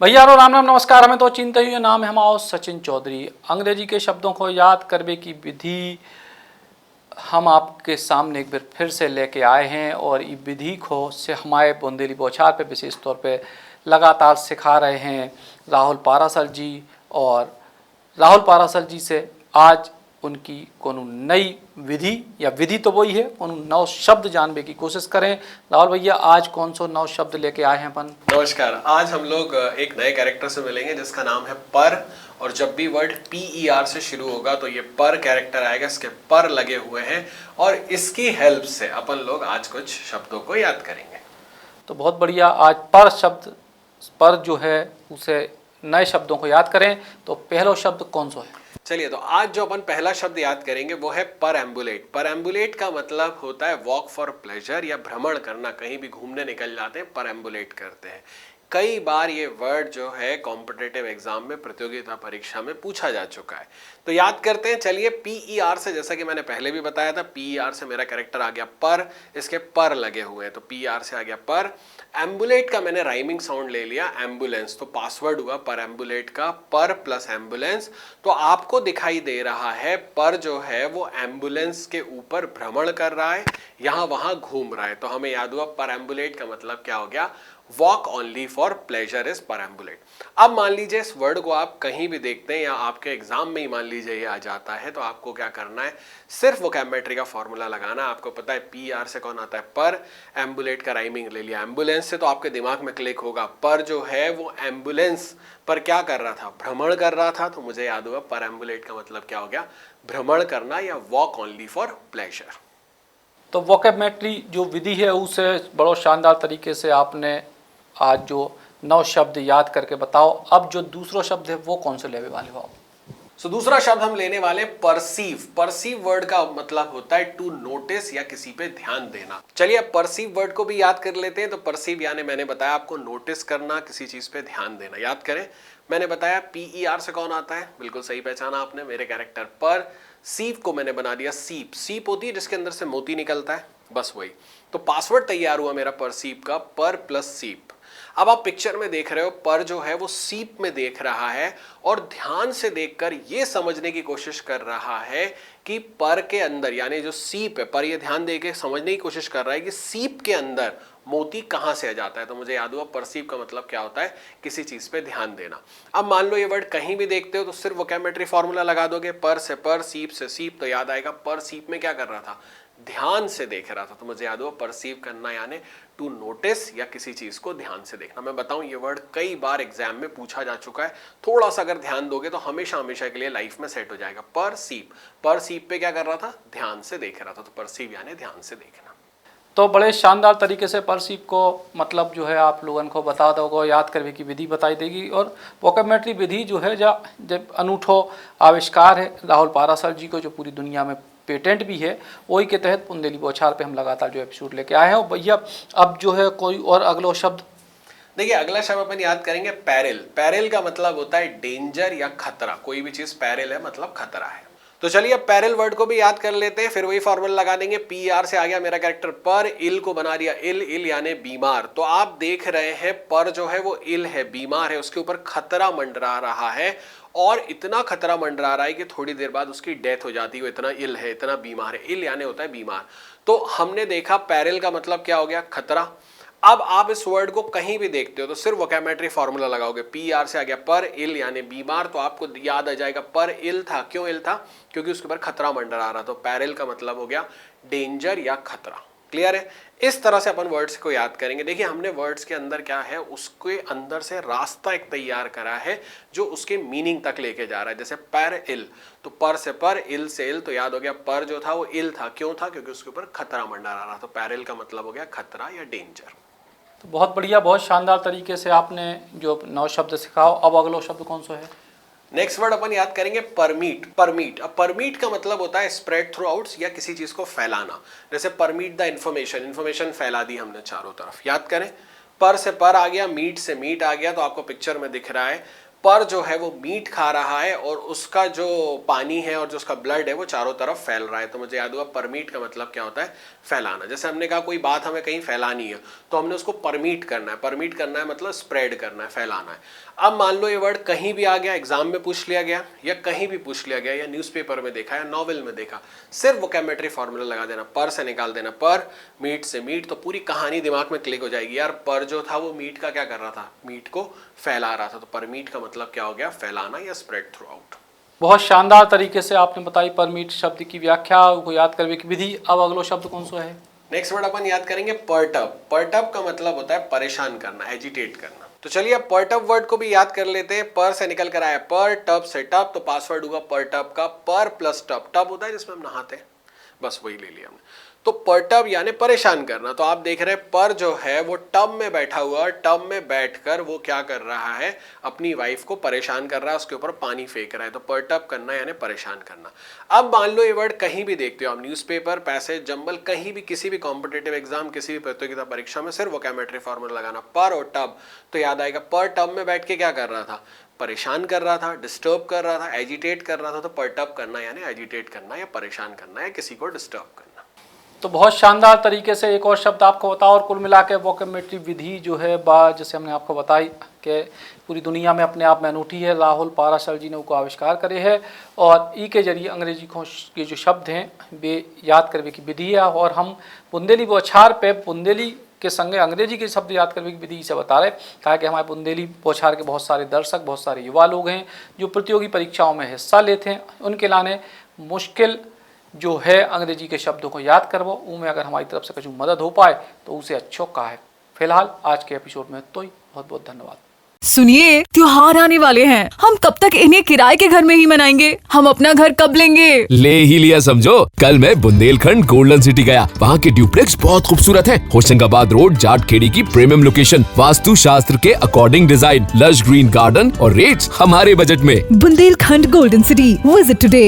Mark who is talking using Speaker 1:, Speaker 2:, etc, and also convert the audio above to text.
Speaker 1: भैया राम राम नमस्कार। हमें तो चिंता ही नाम है हमारा सचिन चौधरी। अंग्रेजी के शब्दों को याद करने की विधि हम आपके सामने एक बार फिर से लेके आए हैं और ये विधि को से हमारे बुंदेली बौछार पे विशेष तौर पे लगातार सिखा रहे हैं राहुल पारासर जी। और राहुल पारासर जी से आज उनकी कोनो नई विधि या विधि तो वही है, कोनो नौ शब्द जानने की कोशिश करें। राहुल भैया आज कौन सा नौ शब्द लेके आए हैं अपन?
Speaker 2: नमस्कार। आज हम लोग एक नए कैरेक्टर से मिलेंगे जिसका नाम है पर। और जब भी वर्ड PER से शुरू होगा तो ये पर कैरेक्टर आएगा, इसके पर लगे हुए हैं और इसकी हेल्प से अपन लोग आज कुछ शब्दों को याद करेंगे।
Speaker 1: तो बहुत बढ़िया, आज पर शब्द पर जो है उसे नए शब्दों को याद करें। तो पहला शब्द कौन सा है?
Speaker 2: चलिए, तो आज जो अपन पहला शब्द याद करेंगे वो है परएम्बुलेट। परएम्बुलेट का मतलब होता है वॉक फॉर प्लेजर या भ्रमण करना। कहीं भी घूमने निकल जाते हैं, परएम्बुलेट करते हैं। कई बार ये वर्ड जो है कॉम्पिटिटिव एग्जाम में, प्रतियोगिता परीक्षा में पूछा जा चुका है। तो याद करते हैं। चलिए, PER से, जैसा कि मैंने पहले भी बताया था, PER से मेरा कैरेक्टर आ गया पर, इसके पर लगे हुए हैं तो PER से आ गया पर। एम्बुलेट का मैंने राइमिंग साउंड ले लिया, एम्बुलेंस, तो पासवर्ड हुआ पर एम्बुलेट का पर प्लस एम्बुलेंस। तो आपको दिखाई दे रहा है पर जो है वो एम्बुलेंस के ऊपर भ्रमण कर रहा है, यहां वहां घूम रहा है। तो हमें याद हुआ पर एम्बुलेट का मतलब क्या हो गया, walk only for pleasure is perambulate. अब मान लीजिए इस वर्ड को आप कहीं भी देखते हैं या आपके एग्जाम में ही मान लीजिए ये आ जाता है, तो आपको क्या करना है, सिर्फ वोकैब्युलरी का फॉर्मूला लगाना। आपको पता है PER से कौन आता है पर, एम्बुलेट का राइमिंग ले लिया एम्बुलेंस से, तो आपके दिमाग में क्लिक होगा पर जो है वो एम्बुलेंस पर क्या कर रहा था, भ्रमण कर रहा था। तो मुझे याद हुआ पर एम्बुलेट का मतलब क्या हो गया, भ्रमण करना या वॉक ओनली फॉर प्लेजर।
Speaker 1: तो वोकैब्युलरी जो विधि है उसे बड़ो शानदार तरीके से आपने आज जो 9 शब्द याद करके बताओ। अब जो दूसरा शब्द है वो कौन से लेने वाले हो आप?
Speaker 2: सो दूसरा शब्द हम लेने वाले परसीव। परसीव वर्ड का मतलब होता है टू नोटिस या किसी पे ध्यान देना। चलिए, अब परसीव वर्ड को भी याद कर लेते हैं। तो परसीव यानी मैंने बताया आपको नोटिस करना, किसी चीज पे ध्यान देना। याद करें, मैंने बताया PER से कौन आता है, बिल्कुल सही पहचाना आपने, मेरे कैरेक्टर पर। सीप को मैंने बना दिया सीप। सीप होती है जिसके अंदर से मोती निकलता है, बस वही। तो पासवर्ड तैयार हुआ मेरा परसीव का, पर प्लस सीप। अब आप पिक्चर में देख रहे हो पर जो है वो सीप में देख रहा है और ध्यान से देखकर ये समझने की कोशिश कर रहा है कि पर के अंदर, यानी जो सीप है, पर ये ध्यान देके समझने की कोशिश कर रहा है कि सीप के अंदर मोती कहां से आ जाता है। तो मुझे याद हुआ परसीव का मतलब क्या होता है, किसी चीज पे ध्यान देना। अब मान लो ये वर्ड कहीं भी देखते हो तो सिर्फ वोकैब्युलरी फॉर्मूला लगा दोगे, पर से पर, सीप से सीप, तो याद आएगा पर सीप में क्या कर रहा था, ध्यान से देख रहा था। तो मुझे याद हुआ परसीव करना यानी टू नोटिस या किसी चीज को ध्यान से देखना। मैं बताऊं ये वर्ड कई बार एग्जाम में पूछा जा चुका है, थोड़ा सा अगर ध्यान दोगे तो हमेशा हमेशा के लिए लाइफ में सेट हो जाएगा। परसीव, परसीव पे क्या कर रहा था, ध्यान से देख रहा था। तो परसीव यानी ध्यान से देखना।
Speaker 1: तो बड़े शानदार तरीके से परसीव को मतलब जो है आप लोगों को बता दोगे, याद करने की विधि बताई देगी। और वोकैब्युलरी विधि जो है जब अनूठो आविष्कार है राहुल पारासर जी को, जो पूरी दुनिया में पेटेंट भी है, वही के तहत बुंदेली बौछार पे हम लगातार जो एपिसोड लेके आए हैं। भैया अब जो है कोई और अगला शब्द?
Speaker 2: देखिए, अगला शब्द अपन याद करेंगे पैरेल। पैरेल का मतलब होता है डेंजर या खतरा। कोई भी चीज पैरेल है मतलब खतरा है। तो चलिए अब पैरेल वर्ड को भी याद कर लेते हैं, फिर वही फॉर्मूला लगा देंगे। PER से आ गया मेरा कैरेक्टर पर, इल को बना दिया इल, इल यानी बीमार। तो आप देख रहे हैं पर जो है वो इल है, बीमार है, उसके ऊपर खतरा मंडरा रहा है और इतना खतरा मंडरा रहा है कि थोड़ी देर बाद उसकी डेथ हो जाती है। इतना इल है, इतना बीमार है। इल यानी होता है बीमार। तो हमने देखा पैरेल का मतलब क्या हो गया, खतरा। अब आप इस वर्ड को कहीं भी देखते हो तो सिर्फ वोकैब्युलरी फॉर्मूला लगाओगे। PER से आ गया पर, इल यानी बीमार, तो आपको याद आ जाएगा पर इल था। क्यों इल था, क्योंकि उसके ऊपर खतरा मंडरा रहा। तो पैरेल का मतलब हो गया डेंजर या खतरा। क्लियर है? इस तरह से अपन वर्ड्स को याद करेंगे। देखिए, हमने वर्ड्स के अंदर क्या है, उसके अंदर से रास्ता एक तैयार करा है जो उसके मीनिंग तक लेके जा रहा है। जैसे पर इल, तो पर से पर, इल से इल, तो याद हो गया पर जो था वो इल था। क्यों था, क्योंकि उसके ऊपर खतरा मंडरा रहा। तो पैरेल का मतलब हो गया खतरा या डेंजर।
Speaker 1: तो बहुत बढ़िया, बहुत शानदार तरीके से आपने जो 9 शब्द सिखाओ। अब अगला शब्द कौन सा है?
Speaker 2: नेक्स्ट वर्ड अपन याद करेंगे परमीट। परमीट, अब परमीट का मतलब होता है स्प्रेड थ्रू आउट्स या किसी चीज को फैलाना। जैसे परमीट द इंफॉर्मेशन, इंफॉर्मेशन फैला दी हमने चारों तरफ। याद करें, पर से पर आ गया, मीट से मीट आ गया, तो आपको पिक्चर में दिख रहा है पर जो है वो मीट खा रहा है और उसका जो पानी है और जो उसका ब्लड है वो चारों तरफ फैल रहा है। तो मुझे याद हुआ परमीट का मतलब क्या होता है, फैलाना। जैसे हमने कहा कोई बात हमें कहीं फैलानी है तो हमने उसको परमीट करना है। परमीट करना है मतलब स्प्रेड करना है, फैलाना है। अब मान लो ये वर्ड कहीं भी आ गया, एग्जाम में पूछ लिया गया या कहीं भी पूछ लिया गया या न्यूज़पेपर में देखा या नॉवेल में देखा, सिर्फ वोकैब्युलरी फॉर्मूला लगा देना, पर से निकाल देना पर, मीट से मीट, तो पूरी कहानी दिमाग में क्लिक हो जाएगी। यार पर जो था वो मीट का क्या कर रहा था, मीट को फैला रहा था। तो परमीट का मतलब क्या हो गया, फैलाना या स्प्रेड थ्रू आउट।
Speaker 1: बहुत शानदार तरीके से आपने बताई परमीट शब्द की व्याख्या को याद करने की विधि। अब अगला शब्द कौन सा है?
Speaker 2: नेक्स्ट वर्ड अपन याद करेंगे परटब। परटब का मतलब होता है परेशान करना, एजिटेट करना। तो चलिए अब परटब वर्ड को भी याद कर लेते हैं। पर से निकल कर आया पर, टब से टब, तो पासवर्ड होगा परटब का पर प्लस टब। टब होता है जिसमें हम नहाते हैं, बस वही ले लिया हमने। तो परटब यानी परेशान करना। तो आप देख रहे हैं पर जो है वो टब में बैठा हुआ, टब में बैठकर वो क्या कर रहा है, अपनी वाइफ को परेशान कर रहा है, उसके ऊपर पानी फेंक रहा है। तो परटब करना यानी परेशान करना। अब मान लो ये वर्ड कहीं भी देखते हो आप, न्यूज़पेपर, पैसेज, जंबल, कहीं भी, किसी भी कॉम्पिटेटिव एग्जाम, किसी भी प्रतियोगिता परीक्षा में सिर्फ वोकैब्युलरी फॉर्मूला लगाना पर और टब, तो याद आएगा पर टब में बैठ के क्या कर रहा था, परेशान कर रहा था, डिस्टर्ब कर रहा था, एजिटेट कर रहा था। तो परटब करना यानी एजिटेट करना या परेशान करना या किसी को डिस्टर्ब करना।
Speaker 1: तो बहुत शानदार तरीके से एक और शब्द आपको बताओ, और कुल मिला के वोकैब्युलरी विधि जो है जैसे हमने आपको बताई कि पूरी दुनिया में अपने आप में अनूठी है। राहुल पाराशर जी ने उसको आविष्कार करे है और ई के जरिए अंग्रेजी के जो शब्द हैं वे याद करने की विधि है। और हम बुंदेली बौछार पे बुंदेली के संगे अंग्रेजी के शब्द याद करने की विधि से बता रहे, कहा कि हमारे बुंदेली बौछार के बहुत सारे दर्शक, बहुत सारे युवा लोग हैं जो प्रतियोगी परीक्षाओं में हिस्सा लेते हैं। उनके लाने मुश्किल जो है अंग्रेजी के शब्दों को याद करवो, उनमें अगर हमारी तरफ से कुछ मदद हो पाए तो उसे अच्छो का है। फिलहाल आज के एपिसोड में तो ही बहुत बहुत धन्यवाद।
Speaker 3: सुनिए, त्योहार आने वाले हैं, हम कब तक इन्हें किराए के घर में ही मनाएंगे? हम अपना घर कब लेंगे?
Speaker 4: ले ही लिया समझो। कल मैं बुंदेलखंड गोल्डन सिटी गया, वहाँ के ड्यूप्लेक्स बहुत खूबसूरत है। होशंगाबाद रोड जाटखेड़ी की प्रीमियम लोकेशन, वास्तु शास्त्र के according design, lush green garden और रेट्स हमारे बजट में।
Speaker 3: Bundelkhand golden city, visit today.